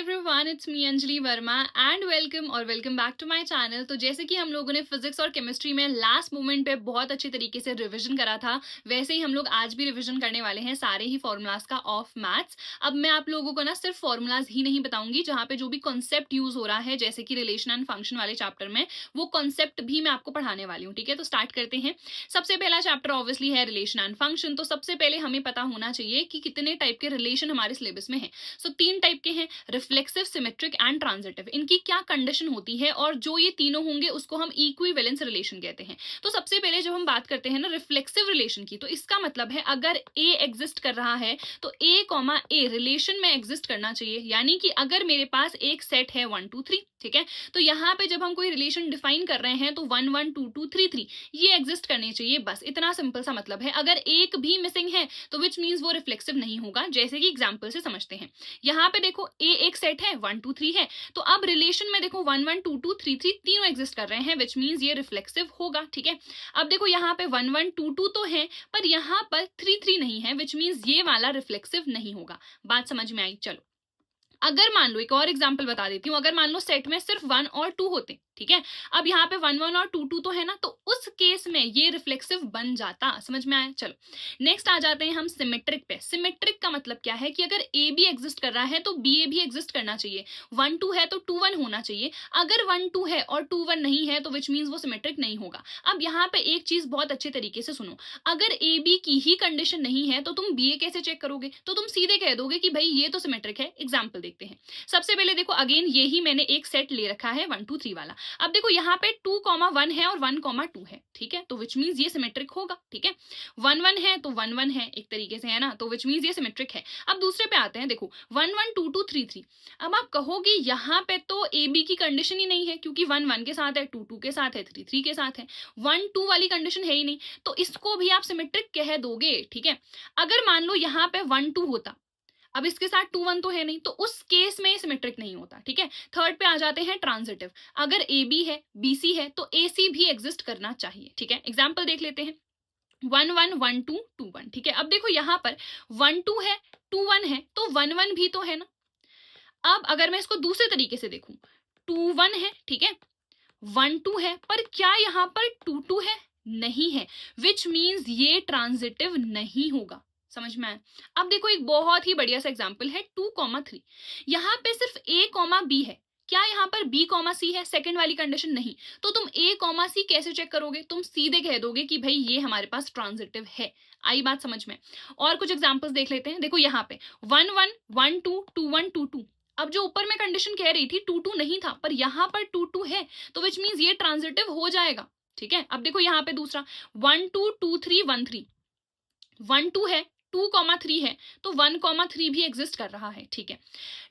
Everyone, it's me Anjali Verma and welcome back to my channel. तो जैसे कि हम लोगों ने फिजिक्स और केमिस्ट्री में लास्ट मोमेंट पे बहुत अच्छी तरीके से रिवीजन करा था, वैसे ही हम लोग आज भी रिवीजन करने वाले हैं सारे ही फॉर्मूलाज का ऑफ मैथ्स। अब मैं आप लोगों को ना सिर्फ फॉर्मूलाज ही नहीं बताऊंगी, जहाँ पे जो भी कॉन्सेप्ट यूज हो रहा है जैसे कि रिलेशन एंड फंक्शन वाले चैप्टर में, वो कॉन्सेप्ट भी मैं आपको पढ़ाने वाली हूँ। ठीक है, तो स्टार्ट करते हैं। सबसे पहला चैप्टर ऑब्वियसली है रिलेशन एंड फंक्शन। तो सबसे पहले हमें पता होना चाहिए कि कितने टाइप के रिलेशन हमारे सिलेबस में है। सो तीन टाइप के हैं, रिफ्लेक्सिव, सिमेट्रिक एंड ट्रांजिटिव। इनकी क्या कंडीशन होती है और जो ये तीनों होंगे उसको हम इक्विवेलेंस रिलेशन कहते हैं। तो सबसे पहले जब हम बात करते हैं ना रिफ्लेक्सिव रिलेशन की, तो इसका मतलब है अगर ए एग्जिस्ट कर रहा है तो ए कॉमा ए रिलेशन में एग्जिस्ट करना चाहिए। यानी कि अगर मेरे पास एक सेट है 1 2 3, ठीक है, तो यहाँ पे जब हम कोई रिलेशन डिफाइन कर रहे हैं तो 1 1 2 2 3 3 ये एग्जिस्ट करने चाहिए। बस इतना सिंपल सा मतलब है। अगर एक भी मिसिंग है तो विच मीन्स वो रिफ्लेक्सिव नहीं होगा। जैसे कि एग्जाम्पल से समझते हैं। यहाँ पे देखो ए एक सेट है, 1 2 3 है, तो अब रिलेशन में देखो 1 1 2 2 3 3 तीनों एग्जिस्ट कर रहे हैं, विच मीन्स ये रिफ्लेक्सिव होगा। ठीक है, अब देखो यहाँ पे 1 1 2 2 तो है, पर यहाँ पर 3 3 नहीं है, विच मीन्स ये वाला रिफ्लेक्सिव नहीं होगा। बात समझ में आई? चलो, अगर मान लो एक और एग्जांपल बता देती हूँ। अगर मान लो सेट में सिर्फ 1 और 2 होते, ठीक है, अब यहाँ पे 1 1 और 2 2 तो है ना, तो उस केस में ये रिफ्लेक्सिव बन जाता। समझ में आया? चलो, नेक्स्ट आ जाते हैं हम सिमेट्रिक पे। सिमेट्रिक का मतलब क्या है कि अगर ए बी एग्जिस्ट कर रहा है तो बी ए भी एग्जिस्ट करना चाहिए। 1 2 है तो 2 1 होना चाहिए। अगर 1 2 है और 2 1 नहीं है तो विच मीन्स वो सिमेट्रिक नहीं होगा। अब यहाँ पे एक चीज बहुत अच्छे तरीके से सुनो, अगर ए बी की ही कंडीशन नहीं है तो तुम बी ए कैसे चेक करोगे? तो तुम सीधे कह दोगे कि भाई ये तो सिमेट्रिक है। एग्जाम्पल देखते हैं। सबसे पहले देखो, अगेन ये ही मैंने एक सेट ले रखा है 1 2 3 वाला। अब देखो यहाँ पे 2 1 है और 1 2 है, ठीक है, तो विच मीन्स ये सिमेट्रिक होगा। ठीक है, 1 1 है तो 1 1 है एक तरीके से, है ना, तो विच मीन्स ये सिमेट्रिक है। अब दूसरे पे आते हैं। देखो 1 1 2 2 3 3। अब आप कहोगे यहाँ पे तो ए बी की कंडीशन ही नहीं है, क्योंकि 1 1 के साथ है, 2 2 के साथ है, 3 3 के साथ है, 1 2 वाली कंडीशन है ही नहीं, तो इसको भी आप सिमेट्रिक कह दोगे। ठीक है, अगर मान लो यहाँ पे 1 2 होता, अब इसके साथ 2 1 तो है नहीं, तो उस केस में सिमेट्रिक नहीं होता। ठीक है, थर्ड पे आ जाते हैं ट्रांजिटिव। अगर ए बी है, बी सी है, तो ए सी भी एग्जिस्ट करना चाहिए। ठीक है, एग्जाम्पल देख लेते हैं। 1 1 1 2 2 1। ठीक है, अब देखो यहाँ पर 1 2 है, 2 1 है, तो 1 1 भी तो है ना। अब अगर मैं इसको दूसरे तरीके से देखूं, 2 1 है, ठीक है, 1 2 है, पर क्या यहाँ पर 2 2 है? नहीं है, विच मीन्स ये ट्रांजिटिव नहीं होगा। समझ में आया? अब देखो एक बहुत ही बढ़िया सा एग्जांपल है 2 3। यहाँ पे सिर्फ ए कॉमा बी है, क्या यहाँ पर बी कॉमा सी है? सेकंड वाली कंडीशन नहीं, तो तुम ए कॉमा सी कैसे चेक करोगे? तुम सीधे कह दोगे कि भाई ये हमारे पास ट्रांजिटिव है। आई बात समझ में? और कुछ एग्जांपल्स देख लेते हैं। देखो यहाँ पे 1 1 1 2 2 1 2 2। अब जो ऊपर में कंडीशन कह रही थी 2 2 नहीं था, पर यहाँ पर 2 2 है, तो विच मीन्स ये ट्रांजिटिव हो जाएगा। ठीक है, अब देखो यहाँ पे दूसरा 1 2 2 3 1 3। 1 2 है, 2 3 है, तो 1 3 भी एग्जिस्ट कर रहा है। ठीक है,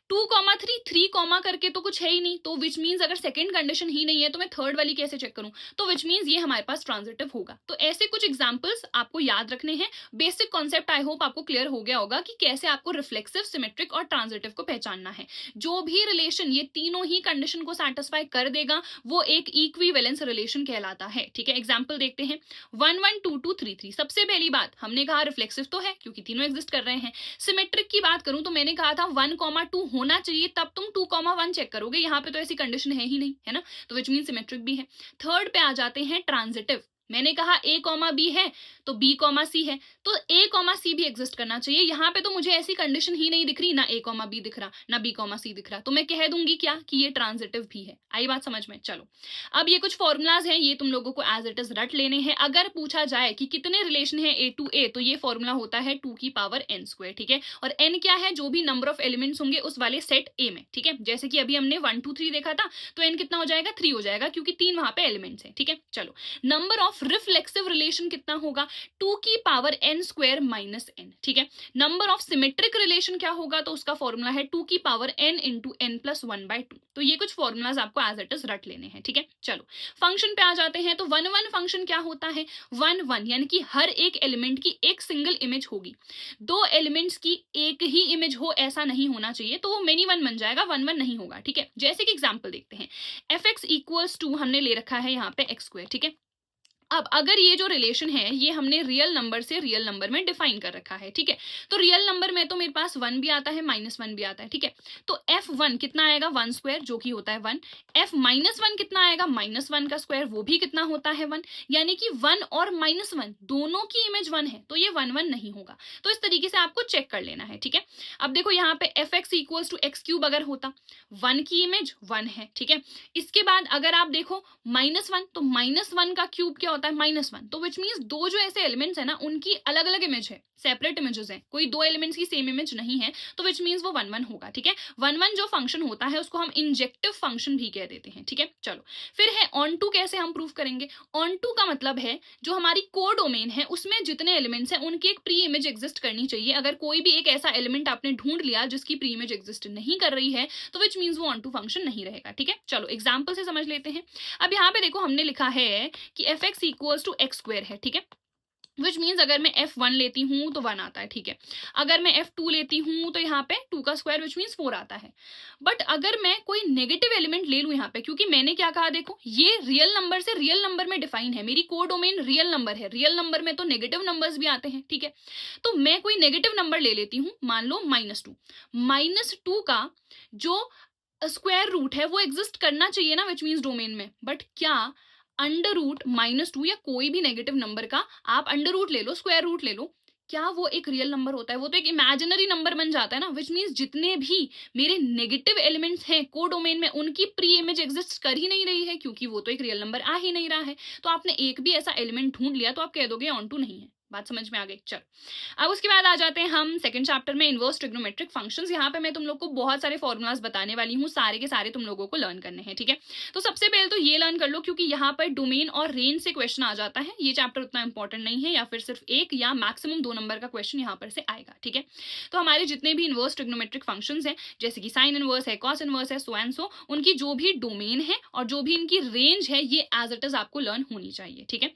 2 3 3 कॉमा करके तो कुछ है ही नहीं, तो विच मीन्स अगर सेकंड कंडीशन ही नहीं है तो मैं थर्ड वाली कैसे चेक करूं? तो विच मीन्स ये हमारे पास ट्रांजिटिव होगा। तो ऐसे कुछ एग्जांपल्स आपको याद रखने हैं। बेसिक कॉन्सेप्ट आई होप आपको क्लियर हो गया होगा कि कैसे आपको रिफ्लेक्सिव, सिमेट्रिक और ट्रांजिटिव को पहचानना है। जो भी रिलेशन ये तीनों ही कंडीशन को सेटिस्फाई कर देगा वो एक इक्विवेलेंस रिलेशन कहलाता है। ठीक है, एग्जाम्पल देखते हैं। 1 1 2 2 3 3। सबसे पहली बात हमने कहा रिफ्लेक्सिव तो है क्योंकि तीनों एग्जिस्ट कर रहे हैं। सिमेट्रिक की बात करूं तो मैंने कहा था 1 2 होना चाहिए, तब तुम 2 1 चेक करोगे। यहाँ पे तो ऐसी कंडीशन है ही नहीं, है ना, तो विच मीन सिमेट्रिक भी है। थर्ड पे आ जाते हैं ट्रांजिटिव। मैंने कहा ए कॉमा बी है तो बी कॉमा सी है, तो ए कॉमा सी भी एग्जिस्ट करना चाहिए। यहाँ पे तो मुझे ऐसी कंडीशन ही नहीं दिख रही, ना ए कॉमा बी दिख रहा, ना बी कॉमा सी दिख रहा, तो मैं कह दूंगी क्या कि ये ट्रांजिटिव भी है। आई बात समझ में? चलो, अब ये कुछ फॉर्मूलाज हैं, ये तुम लोगों को एज इट इज रट लेने हैं। अगर पूछा जाए कि कितने रिलेशन है ए टू ए, तो ये फॉर्मूला होता है 2 की पावर n स्क्वायर। ठीक है, और n क्या है? जो भी नंबर ऑफ एलिमेंट्स होंगे उस वाले सेट ए में। ठीक है, जैसे कि अभी हमने 1 2 3 देखा था, तो n कितना हो जाएगा? 3 हो जाएगा, क्योंकि 3 वहां पे एलिमेंट्स हैं। ठीक है, चलो, नंबर ऑफ रिफ्लेक्सिव रिलेशन कितना होगा? 2 की power n square minus n। ठीक है, नंबर ऑफ सिमेट्रिक रिलेशन क्या होगा? तो उसका फॉर्मूला है 2 की power n into n plus 1/2। तो ये कुछ फॉर्मूलाज आपको एज इट इज रट लेने हैं। ठीक है, चलो, फंक्शन पे आ जाते हैं। तो 1 1 फंक्शन क्या होता है? 1 1 यानी कि हर एक एलिमेंट की एक सिंगल इमेज होगी। दो एलिमेंट्स की एक ही इमेज हो ऐसा नहीं होना चाहिए, तो वो मेनी वन बन जाएगा, 1 1 नहीं होगा। ठीक है, जैसे कि एग्जाम्पल देखते हैं। एफ एक्स इक्वल्स टू हमने ले रखा है यहाँ पे एक्स स्क्वायर। ठीक है, अब अगर ये जो रिलेशन है ये हमने रियल नंबर से रियल नंबर में डिफाइन कर रखा है, ठीक है। तो रियल नंबर में तो मेरे पास 1 भी आता है, -1 भी आता है, ठीक है। तो F1 कितना आएगा, 1 स्क्वायर, जो कि होता है 1। F-1 कितना आएगा, -1 का स्क्वायर, वो भी कितना होता है 1। यानी कि 1 और -1 दोनों की इमेज 1 है, तो ये 1 1 नहीं होगा। तो इस तरीके से आपको चेक कर लेना है, ठीक है। अब देखो यहाँ पे fx equals to x cube अगर होता, 1 की इमेज 1 है, ठीक है। इसके बाद अगर आप देखो -1, तो -1 का क्यूब क्या होता है, -1। तो विच मीन्स दो जो ऐसे एलिमेंट्स है ना, उनकी अलग अलग इमेज है, सेपरेट इमेजेस हैं, कोई दो एलिमेंट्स की सेम इमेज नहीं है, तो विच मीन्स वो 1 1 होगा, ठीक है। 1 1 जो फंक्शन होता है उसको हम इंजेक्टिव फंक्शन भी कह देते हैं, ठीक है। चलो फिर है ऑन टू, कैसे हम प्रूव करेंगे। ऑन टू का मतलब है जो हमारी कोडोमेन है उसमें जितने एलिमेंट्स हैं उनकी एक प्री इमेज एग्जिस्ट करनी चाहिए। अगर कोई भी एक ऐसा एलिमेंट आपने ढूंढ लिया जिसकी प्री इमेज एग्जिस्ट नहीं कर रही है, तो विच मीन्स वो ऑन टू फंक्शन नहीं रहेगा, ठीक है। चलो एग्जाम्पल से समझ लेते हैं। अब यहाँ पे देखो हमने लिखा है कि f x equals to x square है, ठीक है। विच मीन्स अगर मैं F1 लेती हूँ तो 1 आता है, ठीक है। अगर मैं F2 लेती हूँ तो यहाँ पे 2 का स्क्वायर विच मीन्स 4 आता है। बट अगर मैं कोई नेगेटिव एलिमेंट ले लूँ यहाँ पे, क्योंकि मैंने क्या कहा, देखो ये रियल नंबर से रियल नंबर में डिफाइन है, मेरी कोडोमेन रियल नंबर है, रियल नंबर में तो नेगेटिव नंबर्स भी आते हैं, ठीक है। तो मैं कोई नेगेटिव नंबर ले लेती हूँ, मान लो -2। -2 का जो स्क्वायर रूट है वो एग्जिस्ट करना चाहिए ना, विच मीन्स डोमेन में। बट क्या अंडर रूट -2 या कोई भी नेगेटिव नंबर का आप अंडर रूट ले लो, स्क्वायर रूट ले लो, क्या वो एक रियल नंबर होता है? वो तो एक इमेजिनरी नंबर बन जाता है ना। विच मीन्स जितने भी मेरे नेगेटिव एलिमेंट्स हैं कोडोमेन में उनकी प्री इमेज एग्जिस्ट कर ही नहीं रही है, क्योंकि वो तो एक रियल नंबर आ ही नहीं रहा है। तो आपने एक भी ऐसा एलिमेंट ढूंढ लिया तो आप कह दोगे ऑन टू नहीं है। बात समझ में आ गई। चलो अब उसके बाद आ जाते हैं हम सेकंड चैप्टर में, इनवर्स ट्रिग्नोमेट्रिक फंक्शंस। यहाँ पे मैं तुम लोग को बहुत सारे फॉर्मूलाज बताने वाली हूँ, सारे के सारे तुम लोगों को लर्न करने हैं, ठीक है। तो सबसे पहले तो ये लर्न कर लो, क्योंकि यहाँ पर डोमेन और रेंज से क्वेश्चन आ जाता है। ये चैप्टर उतना इंपॉर्टेंट नहीं है, या फिर सिर्फ एक या मैक्सिमम 2 नंबर का क्वेश्चन यहाँ पर से आएगा, ठीक है। तो हमारे जितने भी इनवर्स ट्रिग्नोमेट्रिक फंक्शंस हैं, जैसे कि साइन इनवर्स है, कॉस इनवर्स है, सो एंड सो, उनकी जो भी डोमेन है और जो भी इनकी रेंज है, ये एज इट इज आपको लर्न होनी चाहिए, ठीक है।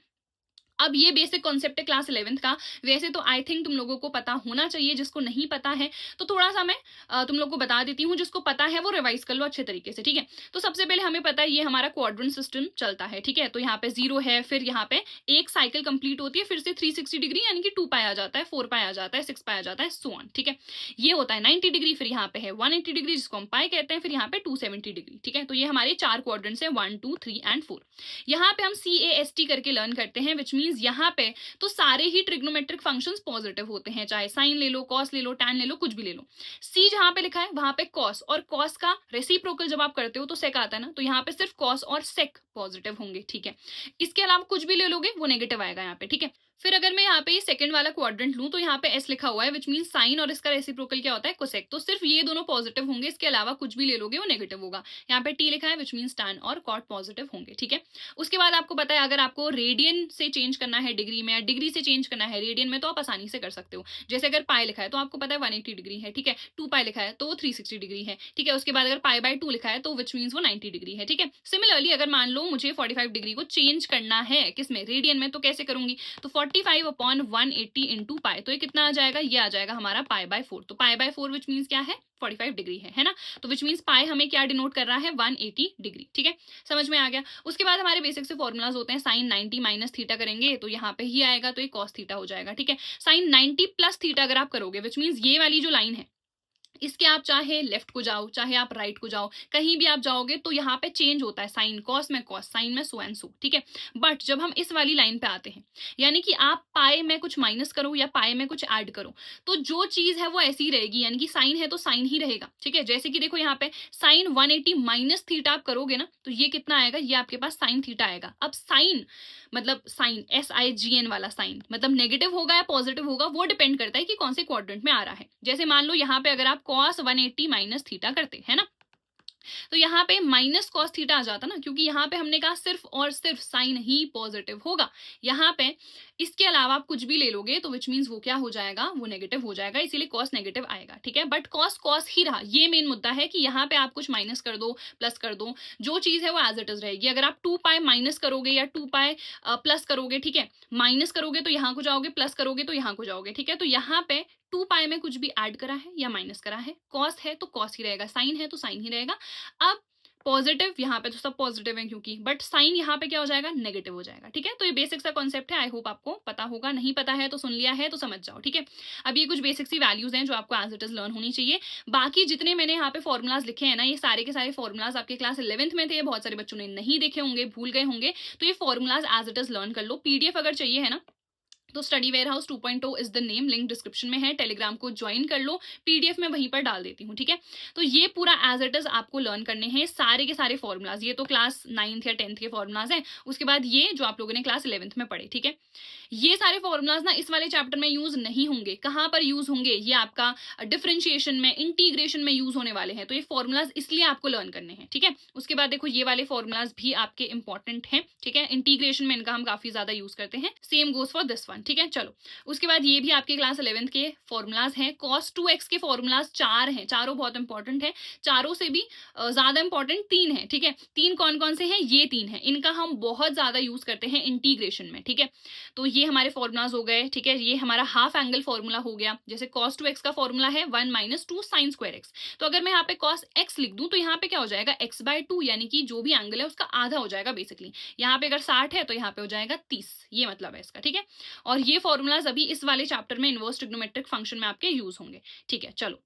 अब ये बेसिक कॉन्सेप्ट है क्लास 11th का। वैसे तो आई थिंक तुम लोगों को पता होना चाहिए, जिसको नहीं पता है तो थोड़ा सा मैं तुम लोग को बता देती हूँ, जिसको पता है वो रिवाइज कर लो अच्छे तरीके से, ठीक है। तो सबसे पहले हमें पता है ये हमारा क्वाड्रेंट सिस्टम चलता है, ठीक है। तो यहाँ पे 0 है, फिर यहाँ पे एक साइकिल कंप्लीट होती है, फिर से 360 डिग्री यानी कि 2 पाई आ जाता है, 4 पाई आ जाता है, 6 पाई आ जाता है, सो ऑन, ठीक है। ये होता है 90 डिग्री, फिर यहाँ पे है 180 डिग्री जिसको हम पाई कहते हैं, फिर यहाँ पे 270 डिग्री, ठीक है। तो ये हमारे 4 क्वाड्रेंट्स है, 1 2 3 एंड 4। यहाँ पे हम CAST करके लर्न करते हैं, विच मीन्स यहाँ पे तो सारे ही ट्रिग्नोमेट्रिक फंक्शंस पॉजिटिव होते हैं, चाहे साइन ले लो, कॉस ले लो, टैन ले लो, कुछ भी ले लो। सी जहां पे लिखा है वहां पे कॉस, और कॉस का रेसिप्रोकल जब आप करते हो तो सेक आता है ना, तो यहाँ पे सिर्फ कॉस और सेक पॉजिटिव होंगे, ठीक है। इसके अलावा कुछ भी ले लोगे वो नेगेटिव आएगा यहाँ पे, ठीक है। फिर अगर मैं यहाँ पे सेकंड वाला क्वाड्रेंट लूं तो यहाँ पे एस लिखा हुआ है, विच मीन साइन और इसका रेसिप्रोकल क्या होता है, कोसेक। तो सिर्फ ये दोनों पॉजिटिव होंगे, इसके अलावा कुछ भी ले लोगे वो नेगेटिव होगा। यहाँ पे टी लिखा है, विच मीन टैन और कॉट पॉजिटिव होंगे, ठीक है। उसके बाद आपको पता है अगर आपको रेडियन से चेंज करना है डिग्री में, या डिग्री से चेंज करना है रेडियन में, तो आप आसानी से कर सकते हो। जैसे अगर पाई लिखा है तो आपको पता है 180 डिग्री है, ठीक है। 2 पाई लिखा है तो वो 360 डिग्री है, ठीक है। उसके बाद अगर पाई बाय 2 लिखा है तो विच मीन्स वो 90 डिग्री है, ठीक है। सिमिलरली अगर मान लो मुझे 45 डिग्री को चेंज करना है किसमें, रेडियन में, तो कैसे करूंगी, तो 45 अपॉन 180 इंटू पाई, तो ये कितना आ जाएगा, ये आ जाएगा हमारा पाई बाय 4। तो पाई बाय 4 विच मीन्स क्या है, 45 डिग्री है ना। तो विच मीन्स पाई हमें क्या डिनोट कर रहा है, 180 डिग्री, ठीक है। समझ में आ गया। उसके बाद हमारे बेसिक से फॉर्मूलाज होते हैं, साइन 90 माइनस थीटा करेंगे तो यहाँ पे ही आएगा, तो ये कॉस थीटा हो जाएगा, ठीक है। साइन 90 प्लस थीटा अगर आप करोगे, विच मीन्स ये वाली जो लाइन है इसके आप चाहे लेफ्ट को जाओ चाहे आप राइट को जाओ, कहीं भी आप जाओगे तो यहाँ पे चेंज होता है, साइन कॉस में कॉस, साइन में सो एंड सो, ठीक है। बट जब हम इस वाली लाइन पे आते हैं, यानी कि आप पाए में कुछ माइनस करो या पाए में कुछ ऐड करो, तो जो चीज है वो ऐसी ही रहेगी, यानी कि साइन है तो साइन ही रहेगा, ठीक है। जैसे कि देखो यहाँ पे साइन 180 माइनस थीटा आप करोगे ना, तो ये कितना आएगा, ये आपके पास साइन थीटा आएगा। अब साइन मतलब साइन SIGN वाला साइन मतलब नेगेटिव होगा या पॉजिटिव होगा, वो डिपेंड करता है कि कौन से क्वाड्रेंट में आ रहा है। जैसे मान लो यहाँ पे अगर आप cos 180 माइनस थीटा करते हैं ना, तो यहाँ पे माइनस कॉस थीटा आ जाता ना, क्योंकि यहाँ पे हमने कहा सिर्फ और सिर्फ साइन ही पॉजिटिव होगा। यहाँ पे इसके अलावा आप कुछ भी ले लोगे तो विच मीन्स वो क्या हो जाएगा, वो नेगेटिव हो जाएगा, इसीलिए कॉस नेगेटिव आएगा, ठीक है। बट कॉस कॉस ही रहा, ये मेन मुद्दा है कि यहाँ पे आप कुछ माइनस कर दो प्लस कर दो, जो चीज है वो एज इट इज रहेगी। अगर आप 2 पाई माइनस करोगे या 2 पाई प्लस करोगे, ठीक है, माइनस करोगे तो यहाँ को जाओगे, प्लस करोगे तो यहाँ को जाओगे, ठीक है। तो यहाँ पे 2 पाई में कुछ भी ऐड करा है या माइनस करा है, कॉस है तो कॉस ही रहेगा, साइन है तो साइन ही रहेगा। अब पॉजिटिव, यहाँ पे तो सब पॉजिटिव है क्योंकि, बट साइन यहाँ पे क्या हो जाएगा, नेगेटिव हो जाएगा। ठीक है, तो ये बेसिक सा कॉन्सेप्ट है, आई होप आपको पता होगा, नहीं पता है तो सुन लिया है तो समझ जाओ। ठीक है, अब ये कुछ बेसिक सी वैल्यूज हैं जो आपको एज इट इज लर्न होनी चाहिए। बाकी जितने मैंने यहाँ पे फॉर्मुलाज लिखे हैं ना, ये सारे के सारे फॉर्मुलाज आपके क्लास 11th में थे, बहुत सारे बच्चों ने नहीं देखे होंगे, भूल गए होंगे, तो ये formulas as it is learn कर लो। पीडीएफ अगर चाहिए है ना, तो study warehouse 2.0 is the name, link description में है, टेलीग्राम को ज्वाइन कर लो, पीडीएफ में वहीं पर डाल देती हूँ। ठीक है, तो ये पूरा एज इट इज आपको लर्न करने हैं सारे के सारे फॉर्मुलाज। ये तो क्लास 9th या 10th के फॉर्मुलाज हैं, उसके बाद ये जो आप लोगों ने क्लास 11th में पढ़े। ठीक है, ये सारे फॉर्मुलाज ना इस वाले चैप्टर में यूज नहीं होंगे। कहाँ पर यूज होंगे, ये आपका डिफरेंशिएशन में, इंटीग्रेशन में यूज होने वाले हैं, तो ये फॉर्मुलाज इसलिए आपको लर्न करने हैं। ठीक है, उसके बाद देखो ये वाले फॉर्मुलाज भी आपके इंपॉर्टेंट हैं। ठीक है, इंटीग्रेशन में इनका हम काफी ज्यादा यूज करते हैं, same goes for this one. ठीक है, चलो उसके बाद ये भी आपके क्लास 11th के फॉर्मुलाज हैं। cos 2x के फॉर्मुलाज 4 हैं, चारों बहुत इंपॉर्टेंट है, चारों से भी ज्यादा इंपॉर्टेंट 3 है। ठीक है, 3 कौन कौन से हैं, ये 3 है, इनका हम बहुत ज्यादा यूज करते हैं इंटीग्रेशन में। ठीक है, तो ये हमारे फॉर्मुलाज हो गए। ठीक है, ये हमारा हाफ एंगल फॉर्मूला हो गया, जैसे cos 2x का फॉर्मूला है 1 - 2 sin square x, तो अगर मैं यहाँ पे cos x लिख दूं तो यहाँ पे क्या हो जाएगा, x/2, यानी कि जो भी एंगल है उसका आधा हो जाएगा बेसिकली। यहाँ पे अगर 60 है तो यहाँ पे हो जाएगा 30, ये मतलब है इसका। ठीक है, और ये फॉर्मूलाज अभी इस वाले चैप्टर में इनवर्स ट्रिग्नोमेट्रिक फंक्शन में आपके यूज होंगे। ठीक है, चलो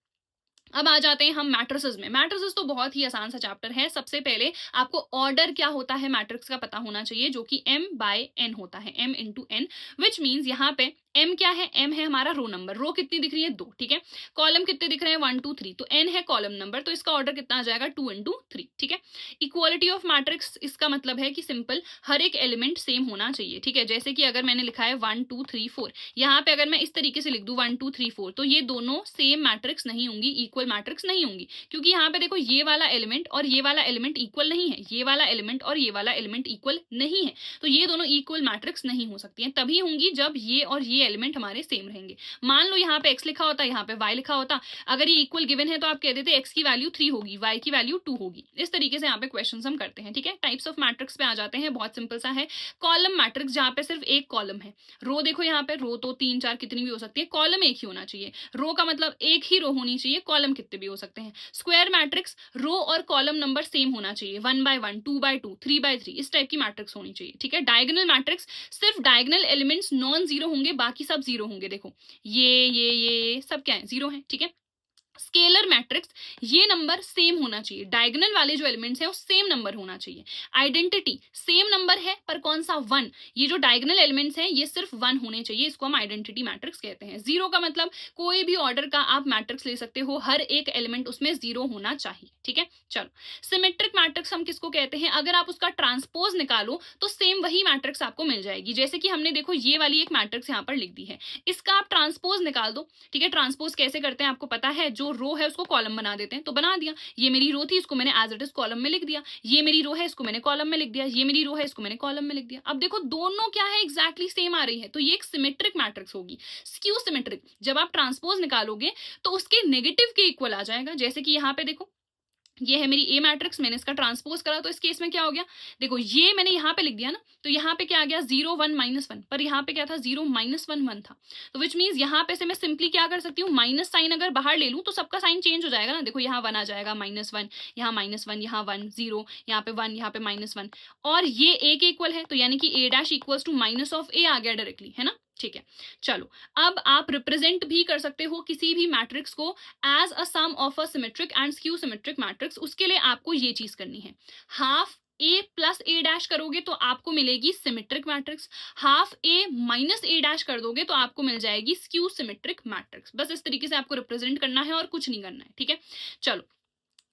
अब आ जाते हैं हम मैट्रिसेस में। मैट्रिसेस तो बहुत ही आसान सा चैप्टर है। सबसे पहले आपको ऑर्डर क्या होता है मैट्रिक्स का पता होना चाहिए, जो कि m/n होता है, m × n, विच मीन्स यहाँ पे m क्या है, m है हमारा रो नंबर, रो कितनी दिख रही है, 2। ठीक है, कॉलम कितने दिख रहे हैं, 1 2 3, तो n है कॉलम नंबर, तो इसका ऑर्डर कितना आ जाएगा, 2 × 3। ठीक है, इक्वालिटी ऑफ मैट्रिक्स, इसका मतलब है कि सिंपल हर एक एलिमेंट सेम होना चाहिए। ठीक है, जैसे कि अगर मैंने लिखा है 1 2 3 4, यहाँ पे अगर मैं इस तरीके से लिख दूं 1 2 3 4, तो ये दोनों सेम मैट्रिक्स नहीं होंगी, इक्वल मैट्रिक्स नहीं होंगी, क्योंकि यहाँ पे देखो ये वाला एलिमेंट और ये वाला एलिमेंट इक्वल नहीं है, ये वाला एलिमेंट और ये वाला एलिमेंट इक्वल नहीं है, तो ये दोनों इक्वल मैट्रिक्स नहीं हो सकती हैं। तभी होंगी जब ये और ये एलिमेंट हमारे सेम रहेंगे। मान लो यहाँ पे x लिखा होता, यहाँ पे y लिखा होता, अगर ये इक्वल गिवन है तो आप कह देते x की वैल्यू 3 होगी, y की वैल्यू 2 होगी। इस तरीके से यहाँ पे क्वेश्चंस हम करते हैं। ठीक है, टाइप्स ऑफ मैट्रिक्स पे आ जाते हैं, बहुत सिंपल सा है। कॉलम मैट्रिक्स, जहाँ पे सिर्फ एक कॉलम है, रो देखो यहाँ पे, रो तो 3 4 कितनी भी हो सकती है, कॉलम एक ही होना चाहिए। रो का मतलब एक ही रो होनी चाहिए, कॉलम कितने भी हो सकते हैं। स्क्वायर मैट्रिक्स, रो और कॉलम नंबर सेम होना चाहिए, 1/1 2/2 3/3, इस टाइप की मैट्रिक्स होनी चाहिए। ठीक है, डायगोनल मैट्रिक्स, सिर्फ डायगोनल एलिमेंट्स नॉन जीरो होंगे, बाकी सब जीरो होंगे। देखो ये सब क्या है, जीरो है। ठीक है, स्केलर मैट्रिक्स, ये नंबर सेम होना चाहिए, डायगोनल वाले जो एलिमेंट्स हैं वो सेम नंबर होना चाहिए। आइडेंटिटी, सेम नंबर है पर कौन सा, 1, ये जो डायगोनल एलिमेंट्स हैं ये सिर्फ 1 होने चाहिए, इसको हम आइडेंटिटी मैट्रिक्स कहते हैं। जीरो का मतलब कोई भी ऑर्डर का आप मैट्रिक्स ले सकते हो, हर एक एलिमेंट उसमें जीरो होना चाहिए। ठीक है, चलो सिमेट्रिक मैट्रिक्स हम किसको कहते हैं, अगर आप उसका ट्रांसपोज निकालो तो सेम वही मैट्रिक्स आपको मिल जाएगी। जैसे कि हमने देखो ये वाली एक मैट्रिक्स यहाँ पर लिख दी है, इसका आप ट्रांसपोज निकाल दो। ठीक है, ट्रांसपोज कैसे करते हैं आपको पता है, जो रो है उसको कॉलम बना देते हैं, तो बना दिया। ये मेरी रो थी, इसको मैंने एज इट इज कॉलम में लिख दिया, ये मेरी रो है, इसको मैंने कॉलम में लिख दिया, ये मेरी रो है, इसको मैंने कॉलम में लिख दिया। अब देखो दोनों क्या है, एग्जैक्टली सेम आ रही है, तो ये एक सिमेट्रिक मैट्रिक्स होगी। स्क्यू सिमेट्रिक, जब आप ट्रांसपोज निकालोगे तो उसके नेगेटिव के इक्वल आ जाएगा। जैसे कि यहाँ पे देखो ये है मेरी ए मैट्रिक्स, मैंने इसका ट्रांसपोज करा, तो इस केस में क्या हो गया, देखो ये मैंने यहाँ पे लिख दिया ना, तो यहाँ पे क्या आ गया 0 1 -1, पर यहाँ पे क्या था 0 -1 1 था, तो विच मीन्स यहाँ पे से मैं सिंपली क्या कर सकती हूँ, माइनस साइन अगर बाहर ले लूँ तो सबका साइन चेंज हो जाएगा ना। देखो यहाँ 1 आ जाएगा, -1, यहाँ -1, यहाँ 1 0, यहाँ पे 1, यहाँ पे -1, और ये ए के इक्वल है, तो यानी कि a dash equals to minus of a आ गया डायरेक्टली, है ना। ठीक है, चलो अब आप रिप्रेजेंट भी कर सकते हो किसी भी मैट्रिक्स को as a sum of a symmetric and skew symmetric matrix. उसके लिए आपको ये चीज करनी है, half a plus a dash करोगे तो आपको मिलेगी symmetric matrix, half a minus a dash कर दोगे तो आपको मिल जाएगी स्क्यू सिमेट्रिक मैट्रिक्स। बस इस तरीके से आपको रिप्रेजेंट करना है और कुछ नहीं करना है। ठीक है, चलो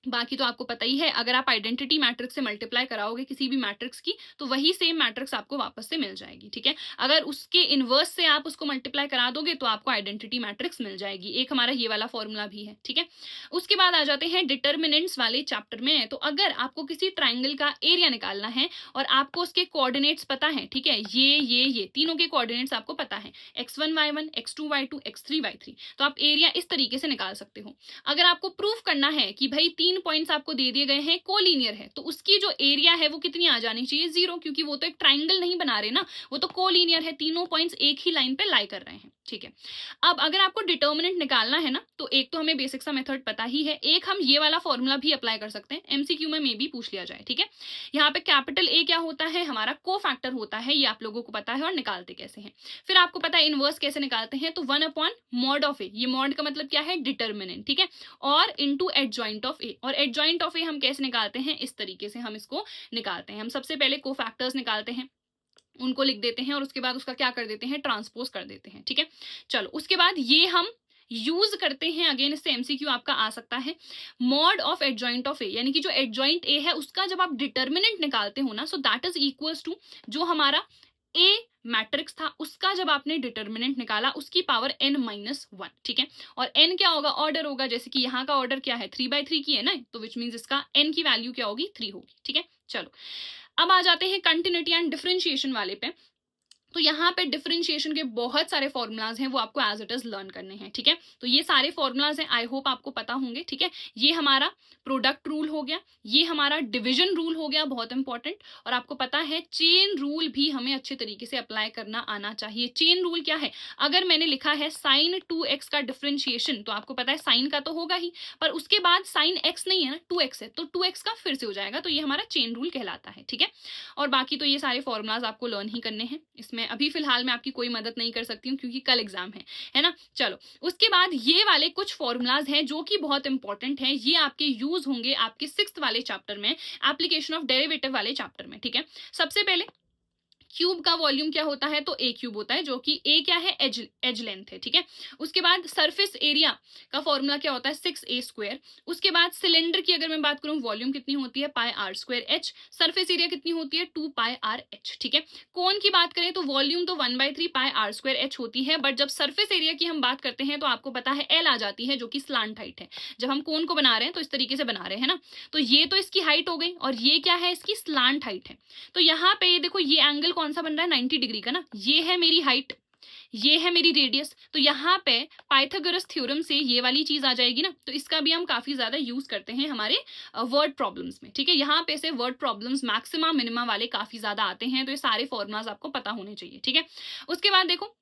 बाकी तो आपको पता ही है, अगर आप आइडेंटिटी मैट्रिक्स से मल्टीप्लाई कराओगे किसी भी मैट्रिक्स की तो वही सेम मैट्रिक्स आपको वापस से मिल जाएगी। ठीक है, अगर उसके इनवर्स से आप उसको मल्टीप्लाई करा दोगे तो आपको आइडेंटिटी मैट्रिक्स मिल जाएगी। एक हमारा ये वाला फॉर्मूला भी है। ठीक है, उसके बाद आ जाते हैं डिटर्मिनेंट्स वाले चैप्टर में। तो अगर आपको किसी ट्राइंगल का एरिया निकालना है और आपको उसके कोऑर्डिनेट्स पता है, ठीक है, ये तीनों के कोऑर्डिनेट्स आपको पता है, x1 y1 x2 y2 x3 y3, तो आप एरिया इस तरीके से निकाल सकते हो। अगर आपको प्रूफ करना है कि भाई 3 पॉइंट्स आपको दे दिए गए हैं, कोलिनियर है, तो उसकी जो एरिया है वो कितनी आ जानी चाहिए, 0, क्योंकि वो तो एक ट्राइंगल नहीं बना रहे ना, वो तो कोलिनियर है, तीनों पॉइंट्स एक ही लाइन पे लाई कर रहे हैं, ठीक है। अब अगर आपको डिटर्मिनेंट निकालना है ना, तो एक तो हमें बेसिक सा मेथड पता ही है, एक हम ये वाला फॉर्मूला भी अप्लाई कर सकते हैं, एमसीक्यू में भी पूछ लिया जाए, ठीक है। यहाँ पे कैपिटल ए क्या होता है, हमारा कोफैक्टर होता है, ये आप लोगों को पता है, और निकालते कैसे हैं। फिर आपको पता है इनवर्स कैसे निकालते हैं, तो 1 अपॉन मॉड ऑफ ए, ये मॉड का मतलब क्या है, डिटर्मिनेंट, ठीक है, और इनटू एडजॉइंट ऑफ ए, और एडजॉइंट ऑफ ए हम कैसे निकालते हैं, इस तरीके से हम इसको निकालते हैं। हम सबसे पहले कोफैक्टर्स निकालते हैं, उनको लिख देते हैं, और उसके बाद उसका क्या कर देते हैं, ट्रांसपोज कर देते हैं, ठीक है। चलो उसके बाद ये हम यूज करते हैं, अगेन इससे एमसीक्यू आपका आ सकता है, मॉड ऑफ एडजॉइंट ऑफ ए, यानी कि जो एडजॉइंट ए है उसका जब आप डिटर्मिनेंट निकालते हो ना, so that is equals to जो हमारा ए मैट्रिक्स था उसका जब आपने डिटर्मिनेंट निकाला उसकी पावर n-1, ठीक है। और n क्या होगा, ऑर्डर होगा, जैसे कि यहाँ का ऑर्डर क्या है, 3/3 की है ना, तो विच मीन्स इसका n की वैल्यू क्या होगी, 3 होगी, ठीक है। चलो अब आ जाते हैं कंटिन्यूटी एंड डिफरेंशिएशन वाले पे। तो यहाँ पे डिफरेंशिएशन के बहुत सारे फॉर्मूलाज हैं, वो आपको एज इट इज लर्न करने हैं, ठीक है। तो ये सारे फॉर्मूलाज हैं, आई होप आपको पता होंगे, ठीक है। ये हमारा प्रोडक्ट रूल हो गया, ये हमारा डिवीजन रूल हो गया, बहुत इंपॉर्टेंट, और आपको पता है चेन रूल भी हमें अच्छे तरीके से अप्लाई करना आना चाहिए। चेन रूल क्या है, अगर मैंने लिखा है साइन 2x का डिफरेंशिएशन, तो आपको पता है साइन का तो होगा ही, पर उसके बाद साइन x नहीं है ना, 2x है, तो 2x का फिर से हो जाएगा, तो ये हमारा चेन रूल कहलाता है, ठीक है। और बाकी तो ये सारे फॉर्मूलाज आपको लर्न ही करने हैं, इसमें अभी फिलहाल मैं आपकी कोई मदद नहीं कर सकती हूँ क्योंकि कल एग्जाम है ना। चलो उसके बाद ये वाले कुछ फॉर्मूलाज हैं जो कि बहुत इंपॉर्टेंट हैं, ये आपके यूज होंगे आपके 6th वाले चैप्टर में, एप्लीकेशन ऑफ डेरिवेटिव वाले चैप्टर में, ठीक है। सबसे पहले क्यूब का वॉल्यूम क्या होता है, तो ए क्यूब होता है, जो कि ए क्या है, एज लेंथ है, ठीक है। उसके बाद सरफेस एरिया का फॉर्मूला क्या होता है, 6a²। उसके बाद सिलेंडर की अगर मैं बात करूं, वॉल्यूम कितनी होती है, πr²h, सरफेस एरिया कितनी होती है, 2πrh, ठीक है। कोण की बात करें तो वॉल्यूम तो 1/3 πr²h होती है, बट जब सरफेस एरिया की हम बात करते हैं तो आपको पता है एल आ जाती है, जो कि स्लांट हाइट है। जब हम कोण को बना रहे हैं तो इस तरीके से बना रहे हैं ना, तो ये तो इसकी हाइट हो गई, और ये क्या है, इसकी स्लांट हाइट है। तो यहाँ पे देखो ये एंगल कौन सा बन रहा है, 90 डिग्री का ना, ये है मेरी हाइट, ये है मेरी रेडियस, तो यहाँ पे पाइथागोरस थ्योरम से ये वाली चीज आ जाएगी ना, तो इसका भी हम काफी ज्यादा यूज करते हैं हमारे वर्ड प्रॉब्लम्स में, ठीक है। यहाँ पे से वर्ड प्रॉब्लम्स मैक्सिमा मिनिमा वाले काफी ज्यादा आते हैं, तो ये सारे फॉर्मूलाज आपको पता होने चाहिए, ठीक है। उसके बाद देखो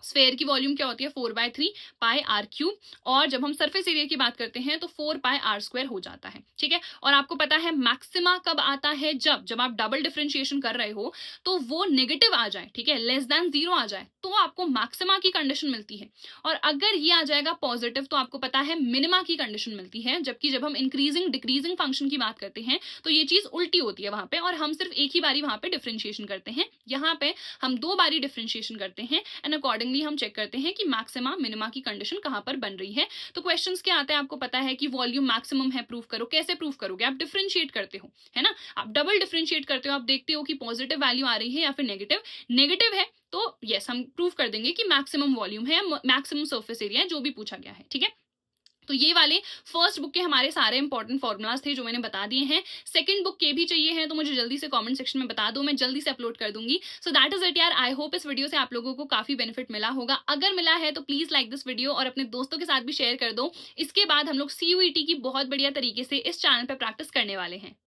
स्फेयर की वॉल्यूम क्या होती है, 4/3 πr³, और जब हम सरफेस एरिया की बात करते हैं तो 4πr² हो जाता है, ठीक है। और आपको पता है मैक्सिमा कब आता है, जब आप डबल डिफरेंशिएशन कर रहे हो तो वो नेगेटिव आ जाए, ठीक है, लेस देन 0 आ जाए, तो आपको मैक्सिमा की कंडीशन मिलती है। और अगर ये आ जाएगा पॉजिटिव तो आपको पता है मिनिमा की कंडीशन मिलती है। जबकि जब हम इंक्रीजिंग डिक्रीजिंग फंक्शन की बात करते हैं तो ये चीज उल्टी होती है वहां पे, और हम सिर्फ एक ही बारी वहां पे डिफरेंशिएशन करते हैं, यहाँ पे हम 2 बारी डिफरेंशिएशन करते हैं, एंड अकॉर्डिंगली हम चेक करते हैं कि मैक्सिमा मिनिमा की कंडीशन कहां पर बन रही है। तो क्वेश्चंस क्या आते हैं, आपको पता है कि वॉल्यूम मैक्सिमम है, प्रूफ करो, कैसे प्रूफ करोगे, आप डिफरेंशिएट करते हो, है ना, आप डबल डिफरेंशिएट करते हो, आप देखते हो कि पॉजिटिव वैल्यू आ रही है या फिर नेगेटिव, नेगेटिव है तो यस हम प्रूफ कर देंगे कि मैक्सिमम वॉल्यूम है, मैक्सिमम सरफेस एरिया है, जो भी पूछा गया है, ठीक है। तो ये वाले फर्स्ट बुक के हमारे सारे इंपॉर्टेंट फॉर्मूलाज थे जो मैंने बता दिए हैं। सेकंड बुक के भी चाहिए हैं तो मुझे जल्दी से कमेंट सेक्शन में बता दो, मैं जल्दी से अपलोड कर दूंगी। सो दैट इज इट यार, आई होप इस वीडियो से आप लोगों को काफी बेनिफिट मिला होगा। अगर मिला है तो प्लीज लाइक दिस वीडियो और अपने दोस्तों के साथ भी शेयर कर दो। इसके बाद हम लोग CUET की बहुत बढ़िया तरीके से इस चैनल पर प्रैक्टिस करने वाले हैं।